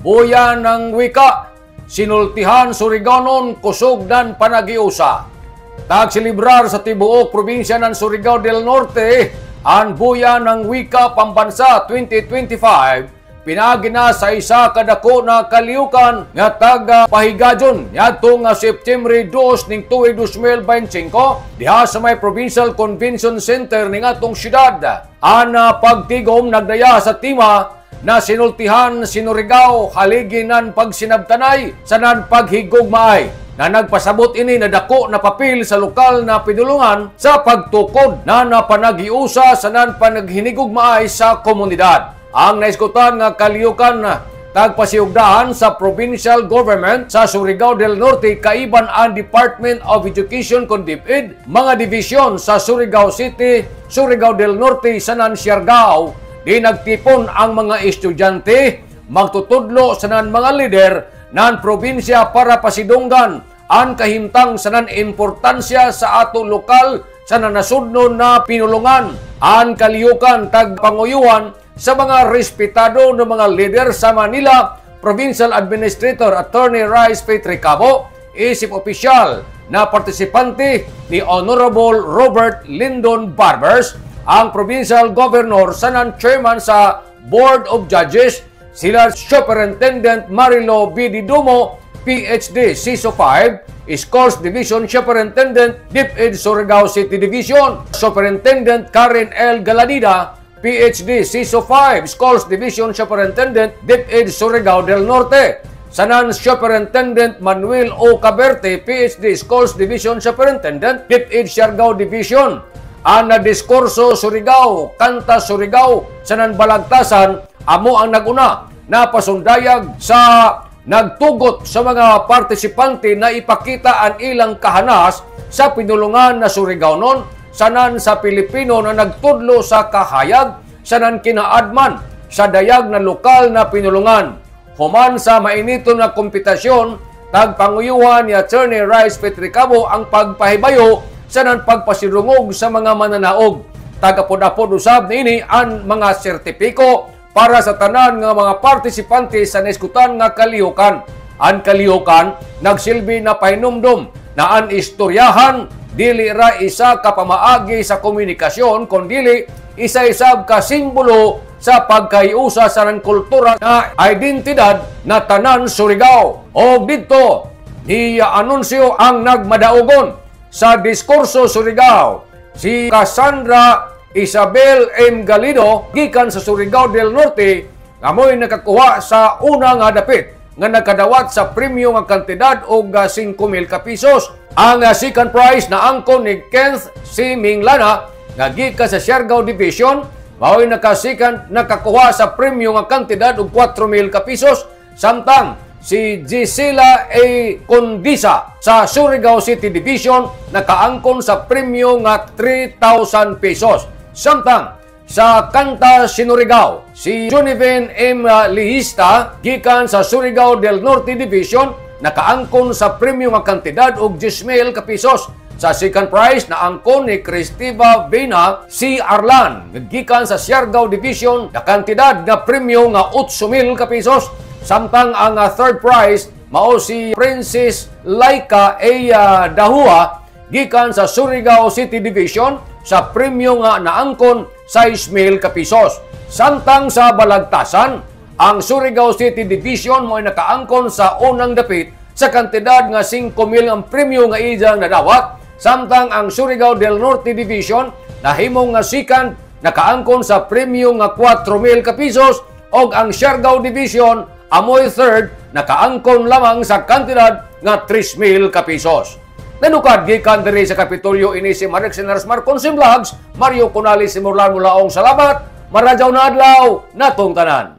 buya ng wika, sinultihan Surigaonon kusog dan panagiusa. Tagsilibrar sa tibuok probinsya ng Surigao del Norte ang buya ng wika pambansa 2025. Pinagi na sa isa kadako na kaliyukan nga taga pahigadyon ngadto nga September 2 ning tuig 2025 diha sa may Provincial Convention Center ning atong syudad. Ana pagtigom nagdaya sa tima na sinultihan Sinurigao haliginan pagsinabtanay sa nan paghigugmaay na nagpasabot ini na dako na papel sa lokal na pinulungan sa pagtukod na napanagiusa sa nan panaghinigugmaay sa komunidad. Ang naiskutan nga kaliyukan tagpasiugdahan sa provincial government sa Surigao del Norte kaiban ang Department of Education kon DepEd, mga division sa Surigao City, Surigao del Norte, Sanan, Siargao, di nagtipon ang mga estudyante magtutudlo sa nan mga lider nan probinsya para pasidunggan ang kahimtang sa nan importansya sa ato lokal sa nanasudnon na pinulungan. Ang kaliyukan tagpanguyuan sa mga respetado ng mga leader sa Manila, Provincial Administrator Attorney Rice Petricabo, isip opisyal na partisipante ni Honorable Robert Lyndon Barbers, ang Provincial Governor Sanan Chairman sa Board of Judges, sila Superintendent Marilo B. Didumo, PhD, CISO 5, Schools Division Superintendent, DepEd Surigao City Division, Superintendent Karen L. Galadida, PhD, CISO 5, Schools Division Superintendent, DepEd Surigao del Norte. Sanan Superintendent Manuel O. Caberte, PhD, Schools Division Superintendent, DepEd Siargao Division. Ana diskurso Surigao, kanta Surigao, sanan balagtasan, amo ang naguna na pasundayag sa nagtugot sa mga partisipante na ipakita ang ilang kahanas sa pinulungan na Surigaonon, sanan sa Pilipino na nagtudlo sa kahayag, sanan kinaadman sa dayag na lokal na pinulungan. Human sa mainito na kompetisyon, tagpanguyuhan ni Attorney Rice Petricabo ang pagpahibayo sanan pagpasidungog sa mga mananaog. Tagapod-apod usab niini ang mga sertipiko para sa tanan nga mga partisipante sa naiskutan nga kaliyukan. Ang kaliyukan nagsilbi na pahinumdom na ang istoryahan dili ra isa ka pamaagi sa komunikasyon kundi isa-isab ka simbolo sa pagkayusa sa nan kultura na identidad na tanan Surigao. O dito niya anunsyo ang nagmadaugon sa diskurso Surigao si Cassandra Isabel M. Galido gikan sa Surigao del Norte nga mo'y nakakuha sa una nga dapit nga nagkadawat sa premyo nga kantidad og 5,000 ka pesos. Ang second prize na angkon ni Kenneth C. Minglana nga gikan sa Siargao Division mao'y nakakuha sa premyo nga kantidad og 4,000 ka pesos. Samtang si Gisela A. Condisa sa Surigao City Division nakaangkon sa premyo nga 3,000 pesos. Samtang sa Kanta Sinurigao, si Juniven M. Lihista gikan sa Surigao del Norte Division nakaangkon sa premyo nga kantidad og 10,000 ka pesos. Sa second prize na angkon ni Cristiva Vena C. Arlan gikan sa Siargao Division na kantidad nga premyo nga 8,000 ka pesos. Samtang ang third prize mao si Princess Laika A. Dahua gikan sa Surigao City Division sa premyo nga naangkon 6,000 ka pesos. Samtang sa balagtasan, ang Surigao City Division mo ay nakaangkon sa unang dapit sa kantidad nga 5,000 ang premyo nga iyang nadawat. Samtang ang Surigao del Norte Division nahimong nga second nakaangkon sa premyo nga 4,000 ka pesos og ang Siargao Division amoy third nakaangkon lamang sa kantidad nga 3,000 ka pesos. Nanukad gikan diri sa Kapitolyo ini si Marek Senares Marconsim Vlogs, Mario Conali Simurlan Mulaong. Salamat, maradyaw na adlaw natong tanan.